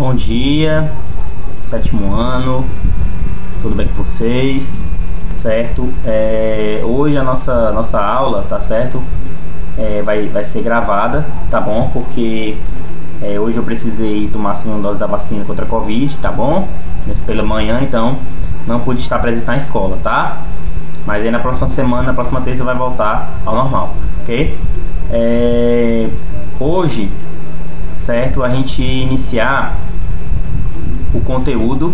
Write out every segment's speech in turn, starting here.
Bom dia, sétimo ano, tudo bem com vocês, certo? Hoje a nossa aula, tá certo? Vai ser gravada, tá bom? Porque hoje eu precisei tomar a segunda dose da vacina contra a Covid, tá bom? Pela manhã, então não pude estar presente na escola, tá? Mas aí na próxima semana, na próxima terça vai voltar ao normal, ok? Hoje, certo? A gente iniciar o conteúdo.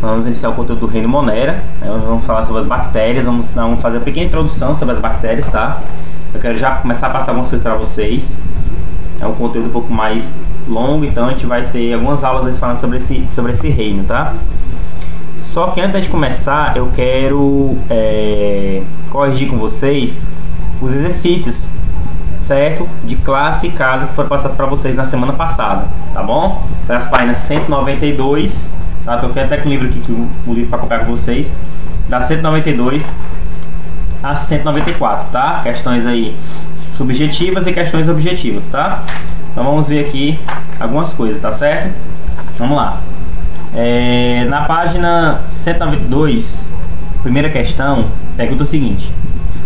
Vamos iniciar o conteúdo do reino Monera. Vamos falar sobre as bactérias. Vamos fazer uma pequena introdução sobre as bactérias, tá? Eu quero já começar a passar algumas coisas para vocês. É um conteúdo um pouco mais longo, então a gente vai ter algumas aulas falando sobre esse reino, tá? Só que antes de começar, eu quero corrigir com vocês os exercícios, certo? De classe e casa que foram passados para vocês na semana passada, tá bom? Das páginas 192, tá? Tô aqui até com o livro aqui, o livro para copiar com vocês, da 192 a 194, tá? Questões aí subjetivas e questões objetivas, tá? Então vamos ver aqui algumas coisas, tá certo? Vamos lá. Na página 192, primeira questão, pergunta o seguinte: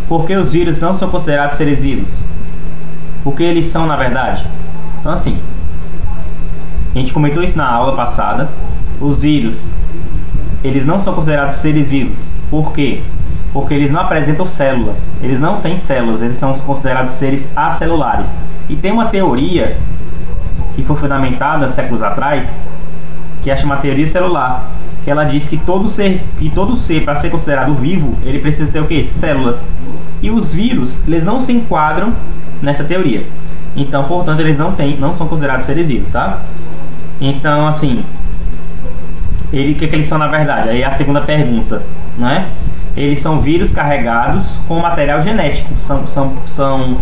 por que os vírus não são considerados seres vivos? O que eles são na verdade? Então assim, a gente comentou isso na aula passada. Os vírus, eles não são considerados seres vivos. Por quê? Porque eles não apresentam célula. Eles não têm células, eles são considerados seres acelulares. E tem uma teoria que foi fundamentada séculos atrás, que é chamada teoria celular, que ela diz que todo ser para ser considerado vivo, ele precisa ter o quê? Células. E os vírus, eles não se enquadram nessa teoria. Então, portanto, eles não são considerados seres vivos, tá? Então, assim, o que eles são na verdade? Aí a segunda pergunta, né? Eles são vírus carregados com material genético. São,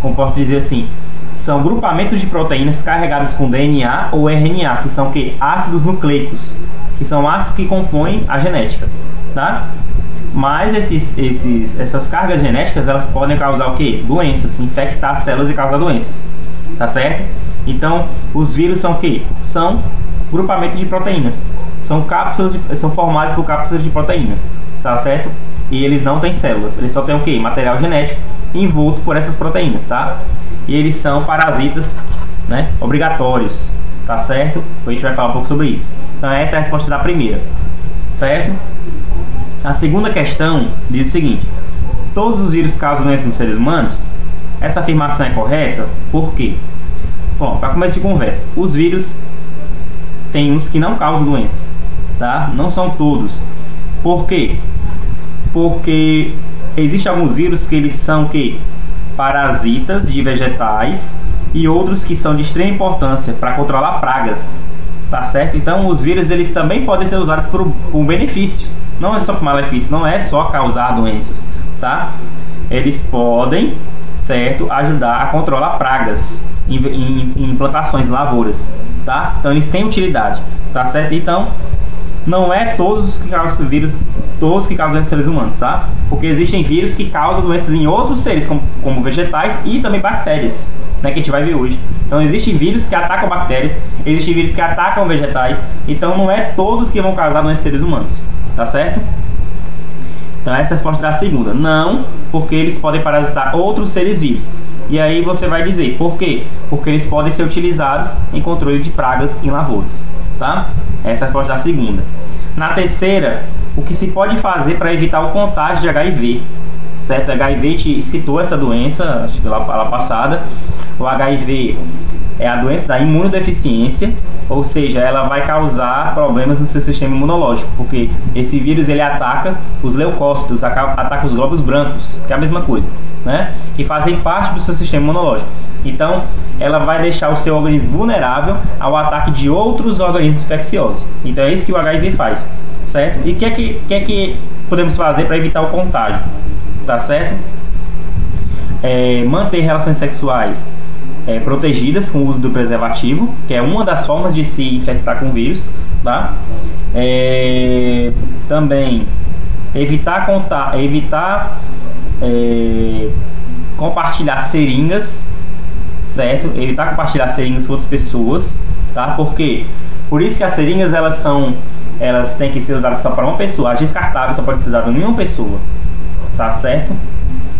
como posso dizer assim, são grupamentos de proteínas carregados com DNA ou RNA, que são o quê? Ácidos nucleicos, que são ácidos que compõem a genética, tá? Mas essas cargas genéticas, elas podem causar o quê? Doenças, infectar células e causar doenças, tá certo? Então, os vírus são o quê? São grupamentos de proteínas, são formados por cápsulas de proteínas, tá certo? E eles não têm células, eles só têm o quê? Material genético envolto por essas proteínas, tá? E eles são parasitas, né? Obrigatórios, tá certo? A gente vai falar um pouco sobre isso. Então essa é a resposta da primeira, certo? A segunda questão diz o seguinte: todos os vírus causam doenças nos seres humanos? Essa afirmação é correta? Por quê? Bom, para começo de conversa, os vírus tem uns que não causam doenças, tá? Não são todos. Por quê? Porque existem alguns vírus que eles são que parasitas de vegetais e outros que são de extrema importância para controlar pragas, tá certo? Então os vírus, eles também podem ser usados por um benefício, não é só por malefício, não é só causar doenças, tá? Eles podem, certo, ajudar a controlar pragas em plantações, em lavouras, tá? Então eles têm utilidade, tá certo? Então não é todos que causam vírus, todos que causam doenças em seres humanos, tá? Porque existem vírus que causam doenças em outros seres, como vegetais e também bactérias, né, que a gente vai ver hoje. Então existem vírus que atacam bactérias, existem vírus que atacam vegetais, então não é todos que vão causar doenças em seres humanos, tá certo? Então essa é a resposta da segunda. Não, porque eles podem parasitar outros seres vivos. E aí você vai dizer, por quê? Porque eles podem ser utilizados em controle de pragas em lavouras, tá? Essa é a resposta da segunda. Na terceira, o que se pode fazer para evitar o contágio de HIV, certo? O HIV te citou essa doença, acho que lá passada. O HIV é a doença da imunodeficiência, ou seja, ela vai causar problemas no seu sistema imunológico, porque esse vírus ele ataca os leucócitos, ataca os glóbulos brancos, que é a mesma coisa, né? Que fazem parte do seu sistema imunológico. Então, ela vai deixar o seu organismo vulnerável ao ataque de outros organismos infecciosos. Então, é isso que o HIV faz, certo? E o que é que podemos fazer para evitar o contágio, tá certo? Manter relações sexuais protegidas com o uso do preservativo, que é uma das formas de se infectar com vírus, tá? Também evitar compartilhar seringas, certo? Evitar compartilhar seringas com outras pessoas, tá? Por quê? Por isso que as seringas elas têm que ser usadas só para uma pessoa. As descartáveis só podem ser usadas em uma pessoa, tá certo?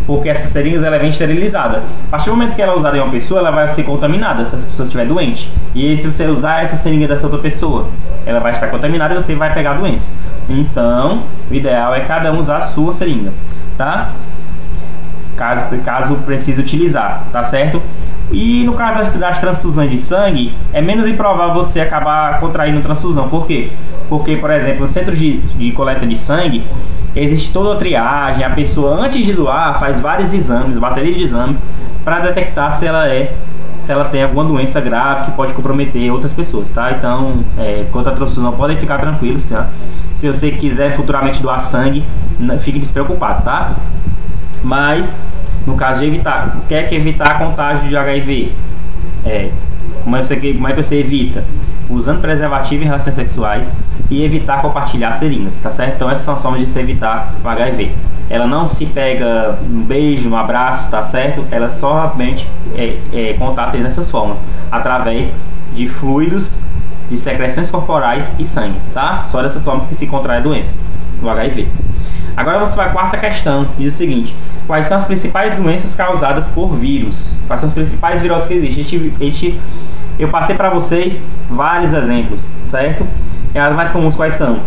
Porque essas seringas ela vem esterilizada. A partir do momento que ela é usada em uma pessoa, ela vai ser contaminada se essa pessoa estiver doente. E aí, se você usar essa seringa dessa outra pessoa, ela vai estar contaminada e você vai pegar a doença. Então, o ideal é cada um usar a sua seringa, tá? Caso precise utilizar, tá certo? E no caso das transfusões de sangue, é menos improvável você acabar contraindo transfusão. Por quê? Porque, por exemplo, no centro de coleta de sangue, existe toda a triagem. A pessoa, antes de doar, faz vários exames, bateria de exames, para detectar se ela tem alguma doença grave que pode comprometer outras pessoas, tá? Então, quanto à transfusão, podem ficar tranquilos, tá? Se você quiser futuramente doar sangue, fique despreocupado, tá? Mas, no caso de evitar, quer que evitar a contágio de HIV? Como é que você evita? Usando preservativo em relações sexuais e evitar compartilhar seringas, tá certo? Então essas são as formas de se evitar o HIV. Ela não se pega um beijo, um abraço, tá certo? Ela somente contata dessas formas, através de fluidos, de secreções corporais e sangue, tá? Só dessas formas que se contrai a doença, o HIV. Agora você vai à quarta questão, diz o seguinte: quais são as principais doenças causadas por vírus? Quais são as principais viroses que existem? Eu passei para vocês vários exemplos, certo? E as mais comuns quais são?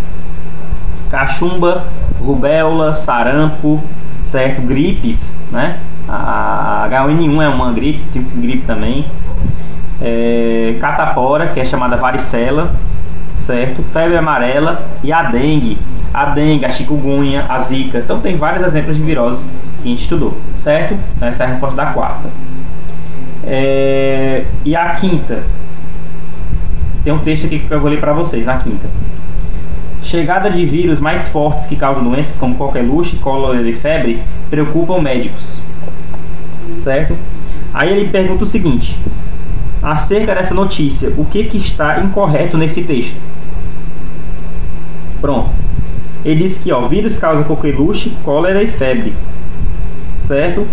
Cachumba, rubéola, sarampo, certo? Gripes, né? A H1N1 é uma gripe, tipo de gripe também. Catapora, que é chamada varicela, certo? Febre amarela e a dengue. A dengue, a chikungunya, a zika. Então tem vários exemplos de viroses que a gente estudou, certo? Então, essa é a resposta da quarta. E a quinta, tem um texto aqui que eu vou ler para vocês. Na quinta: chegada de vírus mais fortes que causam doenças como coqueluche, cólera e febre preocupam médicos, certo? Aí ele pergunta o seguinte: acerca dessa notícia, o que está incorreto nesse texto? Pronto. Ele diz que vírus causa coqueluche, cólera e febre, certo?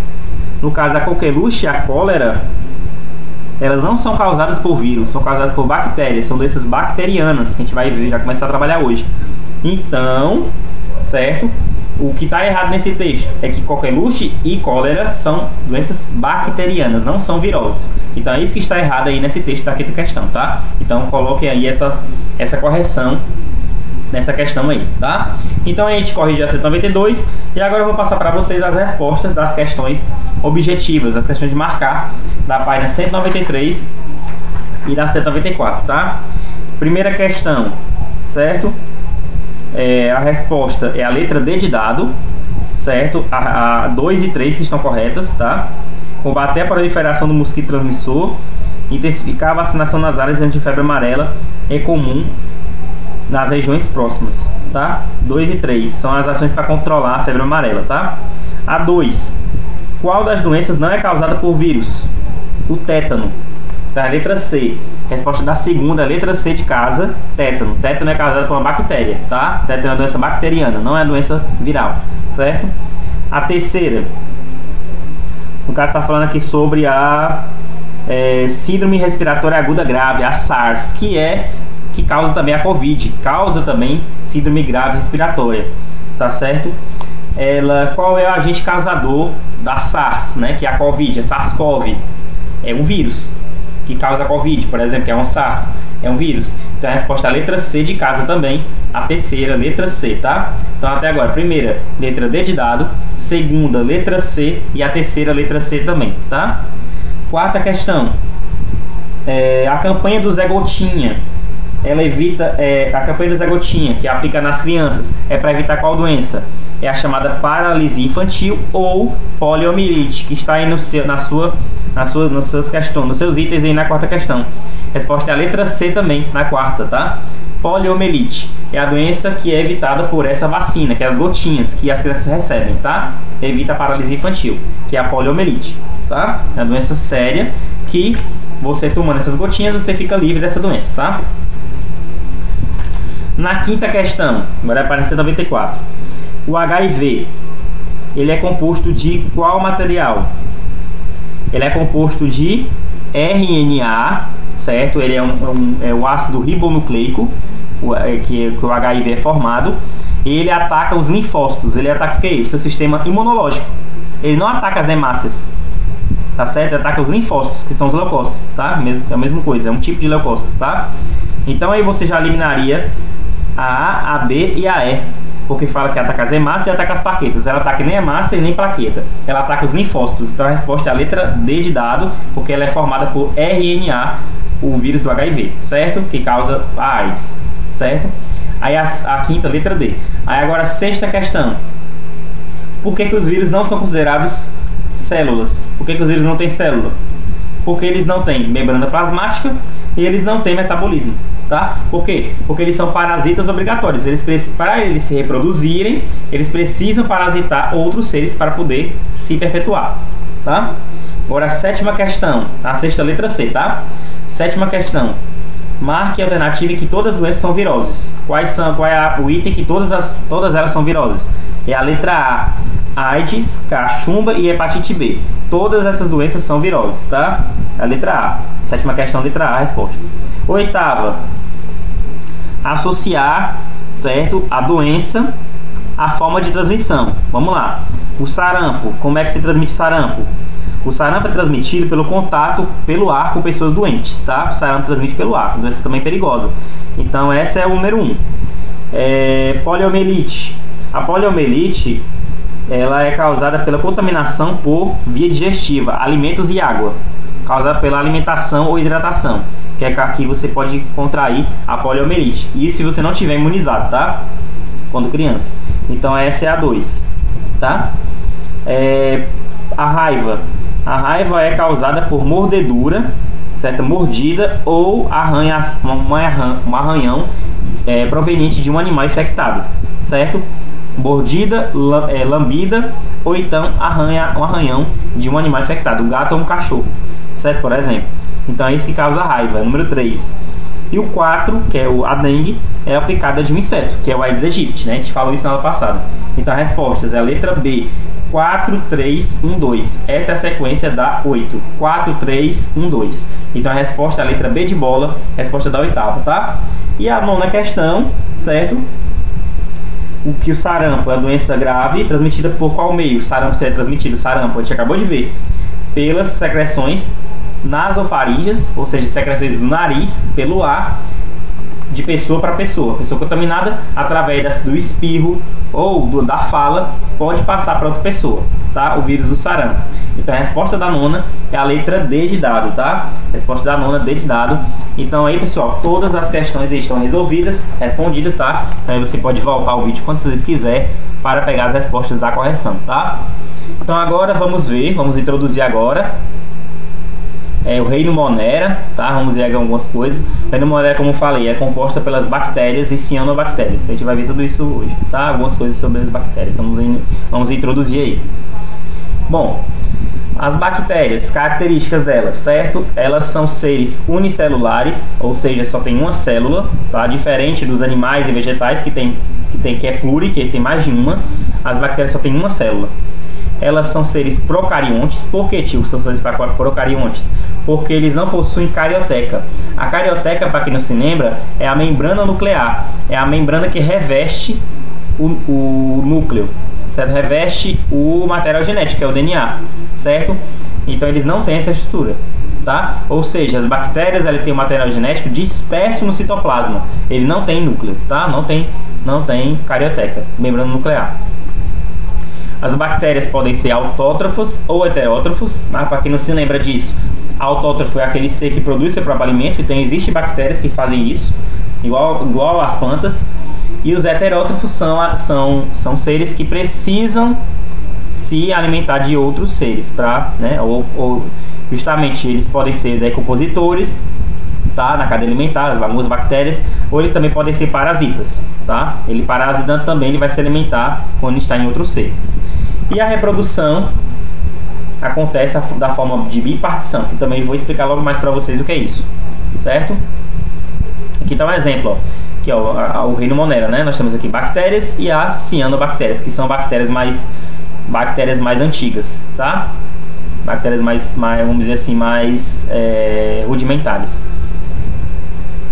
No caso, a coqueluche e a cólera, elas não são causadas por vírus, são causadas por bactérias, são doenças bacterianas, que a gente vai ver, já começar a trabalhar hoje. Então, certo? O que está errado nesse texto é que coqueluche e cólera são doenças bacterianas, não são viroses. Então é isso que está errado aí nesse texto da quinta questão, tá? Então coloquem aí essa correção nessa questão aí, tá? Então a gente corrigiu a 192 e agora eu vou passar para vocês as respostas das questões objetivas, as questões de marcar da página 193 e da 194, tá? Primeira questão, certo? A resposta é a letra D de dado, certo? A 2 e 3 que estão corretas, tá? Combater a proliferação do mosquito transmissor, intensificar a vacinação nas áreas de febre amarela é comum nas regiões próximas, tá? 2 e 3 são as ações para controlar a febre amarela, tá? A 2, qual das doenças não é causada por vírus? O tétano. Tá? A letra C. Resposta da segunda, letra C de casa, tétano. Tétano é causado por uma bactéria, tá? Tétano é uma doença bacteriana, não é doença viral, certo? A terceira, no caso está falando aqui sobre a síndrome respiratória aguda grave, a SARS, que causa também a Covid, causa também síndrome grave respiratória, tá certo? Qual é o agente causador da SARS, né? Que é a Covid, a SARS-CoV, é um vírus que causa a Covid, por exemplo, que é uma SARS, é um vírus. Então a resposta é a letra C de casa também, a terceira, letra C, tá? Então até agora, primeira, letra D de dado, segunda, letra C e a terceira, letra C também, tá? Quarta questão, a campanha do Zé Gotinha, ela evita, a campanha do Zé Gotinha, que aplica nas crianças, é para evitar qual doença? É a chamada paralisia infantil ou poliomielite, que está aí nos seus itens aí na quarta questão. Resposta é a letra C também, na quarta, tá? Poliomielite é a doença que é evitada por essa vacina, que é as gotinhas que as crianças recebem, tá? Evita a paralisia infantil, que é a poliomielite, tá? É uma doença séria que você tomando essas gotinhas, você fica livre dessa doença, tá? Na quinta questão, agora é para 194. O HIV, ele é composto de qual material? Ele é composto de RNA, certo? Ele é o ácido ribonucleico, que o HIV é formado. E ele ataca os linfócitos. Ele ataca o quê? O seu sistema imunológico. Ele não ataca as hemácias, tá certo? Ele ataca os linfócitos, que são os leucócitos, tá? É a mesma coisa, é um tipo de leucócito, tá? Então aí você já eliminaria a A, a B e a E, porque fala que ataca as hemácias e ataca as plaquetas. Ela ataca nem hemácia e nem plaqueta, ela ataca os linfócitos. Então a resposta é a letra D de dado, porque ela é formada por RNA, o vírus do HIV, certo? Que causa a AIDS, certo? Aí a quinta, letra D. Aí agora a sexta questão. Por que os vírus não são considerados células? Por que os vírus não têm célula? Porque eles não têm membrana plasmática e eles não têm metabolismo, tá? Por quê? Porque eles são parasitas obrigatórios. Para eles se reproduzirem, eles precisam parasitar outros seres para poder se perpetuar, tá? Agora a sétima questão, a sexta, letra C, tá? Sétima questão. Marque a alternativa em que todas as doenças são viroses. Qual é o item que todas elas são viroses? É a letra A, AIDS, cachumba e hepatite B. Todas essas doenças são viroses, tá? A letra A. Sétima questão, letra A, a resposta. Oitava, associar, certo, a doença à forma de transmissão. Vamos lá. O sarampo, como é que se transmite o sarampo? O sarampo é transmitido pelo contato pelo ar com pessoas doentes, tá? O sarampo transmite pelo ar, doença também perigosa. Então essa é o número 1. Poliomielite. A poliomielite, ela é causada pela contaminação por via digestiva, alimentos e água, causada pela alimentação ou hidratação, que é aqui você pode contrair a poliomielite. Isso se você não tiver imunizado, tá? Quando criança. Então essa é a 2, tá? A raiva. A raiva é causada por mordedura, certa mordida ou um arranhão proveniente de um animal infectado, certo? Mordida, lambida ou então um arranhão de um animal infectado, um gato ou um cachorro, certo? Por exemplo. Então é isso que causa a raiva, número 3. E o 4, que é a dengue, é a picada de um inseto, que é o Aedes aegypti, né? A gente falou isso na aula passada. Então a resposta é a letra B, 4, 3, 1, 2. Essa é a sequência da 8. 4, 3, 1, 2. Então a resposta é a letra B de bola, resposta da oitava, tá? E a nona questão, certo? O sarampo é uma doença grave, transmitida por qual meio? O sarampo é transmitido, a gente acabou de ver, pelas secreções nasofaríngeas, ou seja, secreções do nariz, pelo ar, de pessoa para pessoa. Pessoa contaminada, através do espirro ou da fala, pode passar para outra pessoa, tá? O vírus do sarampo. Então a resposta da nona é a letra D de dado, tá? Resposta da nona, D de dado. Então aí, pessoal, todas as questões aí estão resolvidas, respondidas, tá? Então aí você pode voltar ao vídeo quantas vezes quiser para pegar as respostas da correção, tá? Então agora vamos introduzir agora o reino Monera, tá? Vamos ver aqui algumas coisas. O reino Monera, como eu falei, é composta pelas bactérias e cianobactérias. A gente vai ver tudo isso hoje, tá? Algumas coisas sobre as bactérias. Vamos introduzir aí. Bom, as bactérias, características delas, certo? Elas são seres unicelulares, ou seja, só tem uma célula, tá? Diferente dos animais e vegetais que é pluri, que tem mais de uma. As bactérias só tem uma célula. Elas são seres procariontes. Por que, tio, são seres procariontes? Porque eles não possuem carioteca. A carioteca, para quem não se lembra, é a membrana nuclear. É a membrana que reveste o núcleo, certo? Reveste o material genético, que é o DNA, certo? Então eles não têm essa estrutura, tá? Ou seja, as bactérias, elas têm o material genético disperso no citoplasma. Ele não tem núcleo, tá? Não tem carioteca, membrana nuclear. As bactérias podem ser autótrofos ou heterótrofos, mas para quem não se lembra disso, autótrofo é aquele ser que produz seu próprio alimento, então existem bactérias que fazem isso, igual às plantas. E os heterótrofos são seres que precisam se alimentar de outros seres, né? ou justamente eles podem ser decompositores, tá? Na cadeia alimentar, algumas bactérias, ou eles também podem ser parasitas, tá? Ele parasitando também, ele vai se alimentar quando está em outro ser. E a reprodução acontece da forma de bipartição, que também vou explicar logo mais para vocês o que é isso, certo? Aqui está um exemplo, ó, que é o reino Monera, né? Nós temos aqui bactérias e as cianobactérias, que são bactérias mais antigas, tá? Bactérias mais vamos dizer assim, mais rudimentares.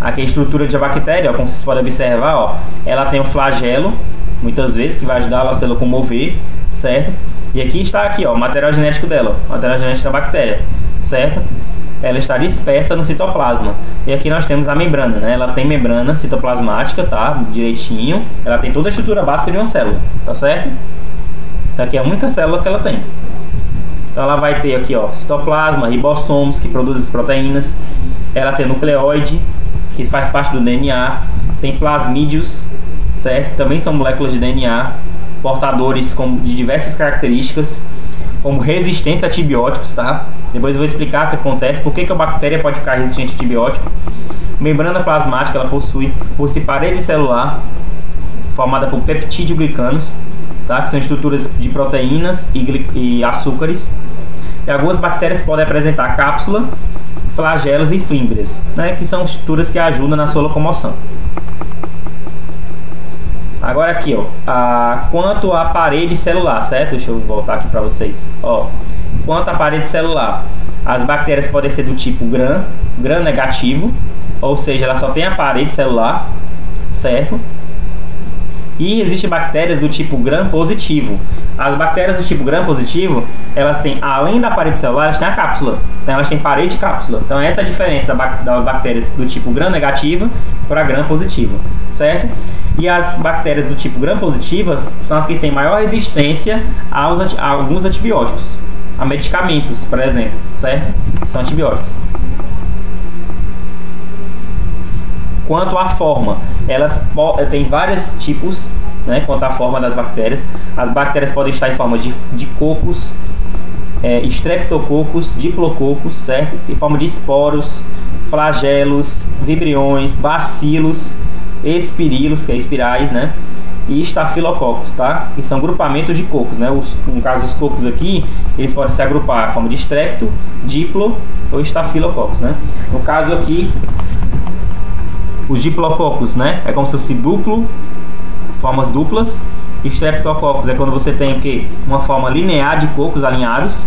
Aqui a estrutura de a bactéria, ó, como vocês podem observar, ó, ela tem um flagelo, muitas vezes, que vai ajudar ela a se locomover, certo? E aqui está aqui, ó, o material genético dela, o material genético da bactéria, certo? Ela está dispersa no citoplasma. E aqui nós temos a membrana, né? Ela tem membrana citoplasmática, tá? Direitinho. Ela tem toda a estrutura básica de uma célula, tá certo? Então aqui é a única célula que ela tem. Então ela vai ter aqui, ó, citoplasma, ribossomos, que produzem as proteínas. Ela tem nucleóide, que faz parte do DNA. Tem plasmídeos, certo? Também são moléculas de DNA, portadores de diversas características, como resistência a antibióticos, tá? Depois eu vou explicar o que acontece, por que a bactéria pode ficar resistente a antibiótico. Membrana plasmática, ela possui parede celular formada por peptídeo-glicanos, tá? Que são estruturas de proteínas e açúcares. E algumas bactérias podem apresentar cápsula, flagelos e fímbrias, né? Que são estruturas que ajudam na sua locomoção. Agora aqui, ó, quanto à parede celular, certo? Deixa eu voltar aqui para vocês. Ó, quanto à parede celular, as bactérias podem ser do tipo gram negativo, ou seja, ela só tem a parede celular, certo? E existem bactérias do tipo gram positivo. As bactérias do tipo gram positivo, elas têm, além da parede celular, elas têm a cápsula. Então elas têm parede e cápsula. Então essa é a diferença das bactérias do tipo gram negativo para gram positivo, certo? E as bactérias do tipo gram positivas são as que têm maior resistência a alguns antibióticos, a medicamentos, por exemplo, certo? São antibióticos. Quanto à forma, elas têm vários tipos, né? Quanto à forma das bactérias, as bactérias podem estar em forma de cocos, estreptococos, diplococos, certo? Em forma de esporos, flagelos, vibriões, bacilos, espirilos, que é espirais, né? E estafilococos, tá? Que são grupamentos de cocos, né? No caso, os cocos aqui, eles podem se agrupar em forma de estrepto, diplo ou estafilococos, né? No caso aqui, os diplococos, né? É como se fosse duplo, formas duplas. Streptococcus é quando você tem o quê? Uma forma linear de cocos alinhados.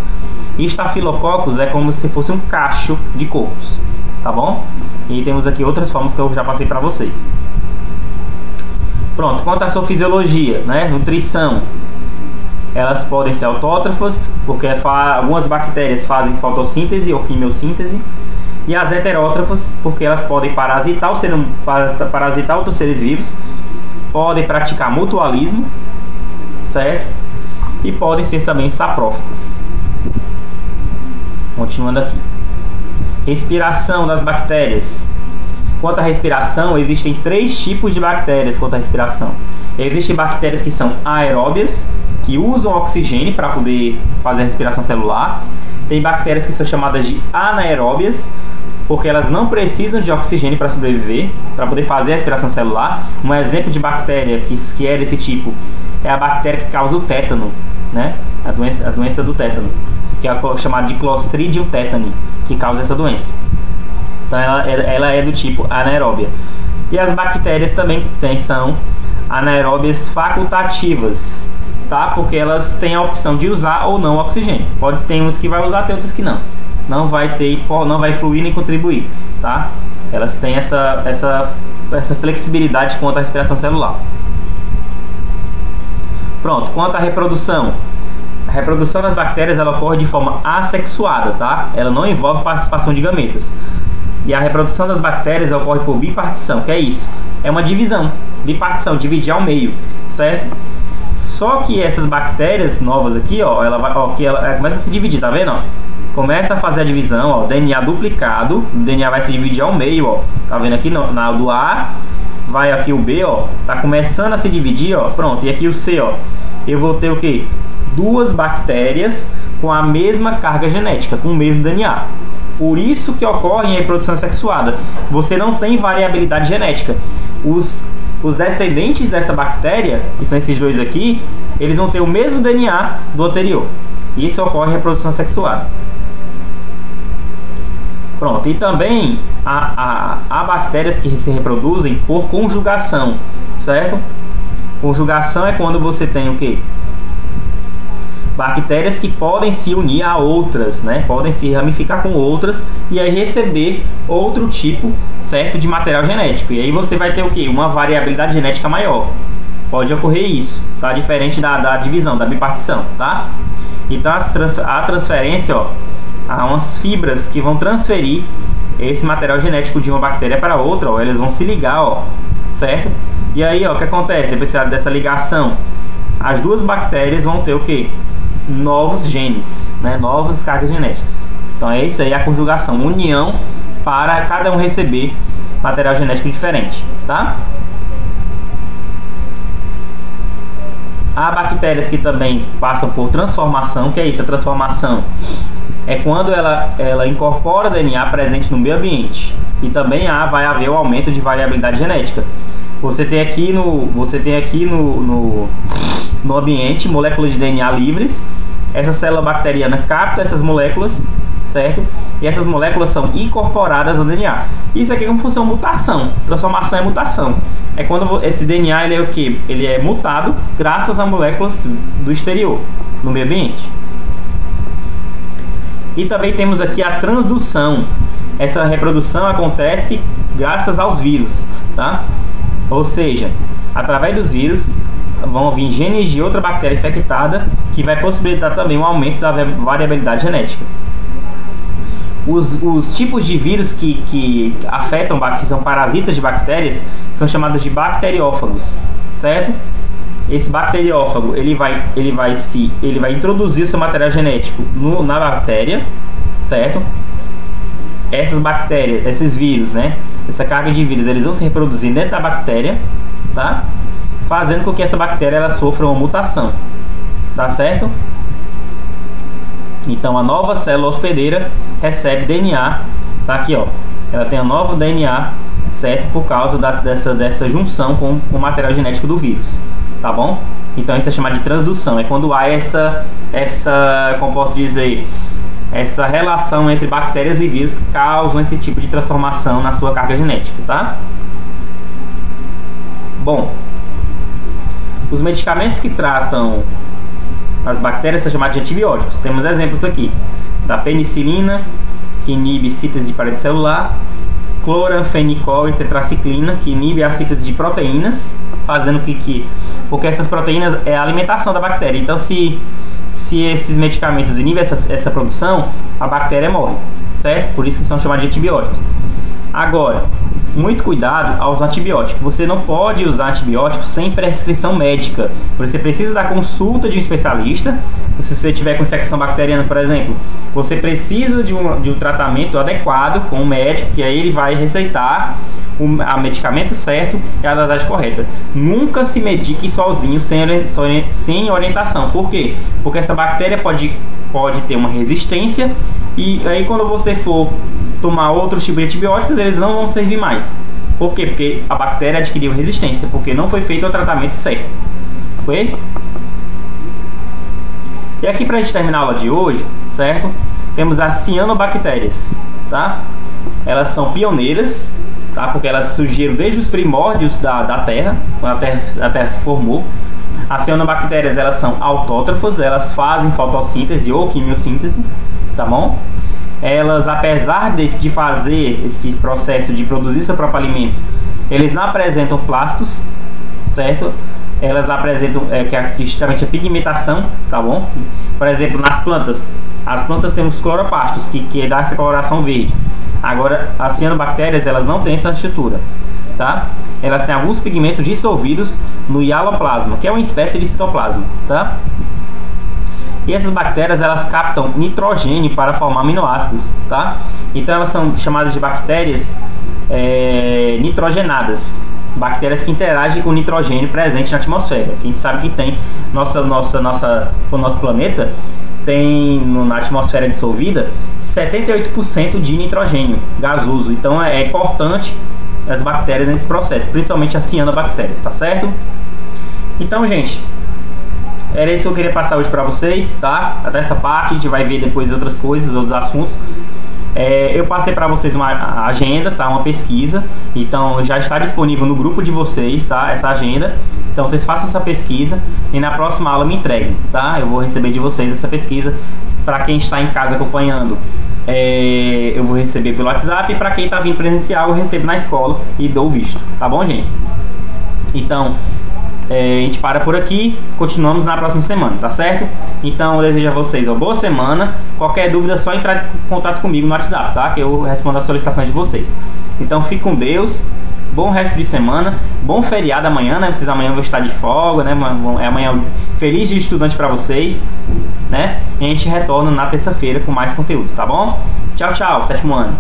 E estafilococos é como se fosse um cacho de cocos, tá bom? E temos aqui outras formas que eu já passei para vocês. Pronto, quanto à sua fisiologia, né? Nutrição, elas podem ser autótrofas, porque algumas bactérias fazem fotossíntese ou quimiossíntese, e as heterótrofas, porque elas podem parasitar outros seres vivos, podem praticar mutualismo, certo? E podem ser também saprófitas. Continuando aqui. Respiração das bactérias. Quanto à respiração, existem 3 tipos de bactérias quanto à respiração. Existem bactérias que são aeróbias, que usam oxigênio para poder fazer a respiração celular. Tem bactérias que são chamadas de anaeróbias, porque elas não precisam de oxigênio para sobreviver, para poder fazer a respiração celular. Um exemplo de bactéria que é desse tipo é a bactéria que causa o tétano, né? A doença do tétano, que é chamada de Clostridium tetani, que causa essa doença. Então ela é do tipo anaeróbia. E as bactérias também são anaeróbias facultativas, tá? Porque elas têm a opção de usar ou não oxigênio. Pode ter uns que vai usar, tem outros que não. Não vai fluir nem contribuir, tá? Elas têm essa flexibilidade quanto à respiração celular. Pronto, quanto à reprodução. A reprodução das bactérias ela ocorre de forma assexuada, tá? Ela não envolve participação de gametas. E a reprodução das bactérias ocorre por bipartição, que é isso? É uma divisão. Bipartição, dividir ao meio, certo? Só que essas bactérias novas aqui, ó, ela começa a se dividir, tá vendo? Ó? Começa a fazer a divisão, ó, DNA duplicado, o DNA vai se dividir ao meio, ó. Tá vendo aqui na do A, vai aqui o B, ó, tá começando a se dividir, ó. Pronto, e aqui o C, ó. Eu vou ter o quê? 2 bactérias com a mesma carga genética, com o mesmo DNA. Por isso que ocorre a reprodução sexuada. Você não tem variabilidade genética. Os descendentes dessa bactéria, que são esses 2 aqui, eles vão ter o mesmo DNA do anterior. Isso ocorre em reprodução sexuada. Pronto, e também há bactérias que se reproduzem por conjugação, certo? Conjugação é quando você tem o quê? bactérias que podem se unir a outras, né? Podem se ramificar com outras e aí receber outro tipo, certo, de material genético. E aí você vai ter o que? Uma variabilidade genética maior. Pode ocorrer isso, tá? Diferente da divisão, da bipartição, tá? Então a transferência, ó, há umas fibras que vão transferir esse material genético de uma bactéria para outra, ó, eles vão se ligar, ó, certo? E aí, ó, o que acontece depois dessa ligação? As duas bactérias vão ter o que? Novos genes, né? Novas cargas genéticas. Então é isso aí a conjugação, união para cada um receber material genético diferente, tá? Há bactérias que também passam por transformação. Que é isso? A transformação é quando ela incorpora DNA presente no meio ambiente. E também vai haver o aumento de variabilidade genética. Você tem aqui no ambiente moléculas de DNA livres. Essa célula bacteriana capta essas moléculas, certo? E essas moléculas são incorporadas ao DNA. Isso aqui é como funciona mutação. Transformação é mutação. É quando esse DNA ele é o que? Ele é mutado graças a moléculas do exterior, no meio ambiente. E também temos aqui a transdução. Essa reprodução acontece graças aos vírus, tá? Ou seja, através dos vírus vão vir genes de outra bactéria infectada que vai possibilitar também um aumento da variabilidade genética. Os tipos de vírus que afetam, que são parasitas de bactérias, são chamados de bacteriófagos, certo? Esse bacteriófago ele vai introduzir o seu material genético na bactéria, certo? Essas bactérias, esses vírus, né? Essa carga de vírus, eles vão se reproduzir dentro da bactéria, tá? Fazendo com que essa bactéria ela sofra uma mutação, tá certo? Então a nova célula hospedeira recebe DNA, tá aqui, ó. Ela tem um novo DNA, certo? Por causa dessa junção com o material genético do vírus, tá bom? Então isso é chamado de transdução. É quando há como posso dizer, essa relação entre bactérias e vírus que causam esse tipo de transformação na sua carga genética, tá? Bom, os medicamentos que tratam as bactérias são chamados de antibióticos. Temos exemplos aqui da penicilina, que inibe síntese de parede celular, cloranfenicol e tetraciclina, que inibe a síntese de proteínas, fazendo porque essas proteínas é a alimentação da bactéria. Então, se esses medicamentos inibem essa produção, a bactéria morre, certo? Por isso que são chamados de antibióticos. Agora, muito cuidado ao usar antibiótico. Você não pode usar antibióticos sem prescrição médica. Você precisa da consulta de um especialista. Se você tiver com infecção bacteriana, por exemplo, você precisa de um tratamento adequado com o médico, que aí ele vai receitar o medicamento certo e a dosagem correta. Nunca se medique sozinho, sem orientação. Por quê? Porque essa bactéria pode ter uma resistência e aí quando você for tomar outros tipos de antibióticos, eles não vão servir mais. Por quê? Porque a bactéria adquiriu resistência, porque não foi feito o tratamento certo. Ok? E aqui, para a gente terminar a aula de hoje, certo? Temos as cianobactérias, tá? Elas são pioneiras, tá? Porque elas surgiram desde os primórdios da Terra, quando a Terra se formou. As cianobactérias, elas são autótrofas, elas fazem fotossíntese ou quimiossíntese, tá bom? Elas, apesar de fazer esse processo de produzir seu próprio alimento, eles não apresentam plastos, certo? Elas apresentam justamente a pigmentação, tá bom? Por exemplo, nas plantas, as plantas têm os cloroplastos, que dá essa coloração verde. Agora, as cianobactérias, elas não têm essa estrutura, tá? Elas têm alguns pigmentos dissolvidos no hialoplasma, que é uma espécie de citoplasma, tá? E essas bactérias, elas captam nitrogênio para formar aminoácidos, tá? Então elas são chamadas de bactérias nitrogenadas, bactérias que interagem com o nitrogênio presente na atmosfera. Que a gente sabe que tem o nosso planeta tem na atmosfera dissolvida 78% de nitrogênio gasoso. Então é importante as bactérias nesse processo, principalmente as cianobactérias, tá certo? Então, gente, era isso que eu queria passar hoje para vocês, tá? Até essa parte, a gente vai ver depois outras coisas, outros assuntos. Eu passei para vocês uma agenda, tá? Uma pesquisa. Então já está disponível no grupo de vocês, tá? Essa agenda. Então vocês façam essa pesquisa e na próxima aula me entreguem, tá? Eu vou receber de vocês essa pesquisa. Para quem está em casa acompanhando, eu vou receber pelo WhatsApp. E para quem está vindo presencial, eu recebo na escola e dou o visto, tá bom, gente? Então a gente para por aqui, continuamos na próxima semana, tá certo? Então eu desejo a vocês uma boa semana. Qualquer dúvida é só entrar em contato comigo no WhatsApp, tá? Que eu respondo as solicitações de vocês. Então fique com Deus, bom resto de semana, bom feriado amanhã, né? Vocês amanhã vão estar de folga, né? Amanhã é feliz dia de estudante para vocês, né? E a gente retorna na terça-feira com mais conteúdos, tá bom? Tchau, tchau, 7º ano.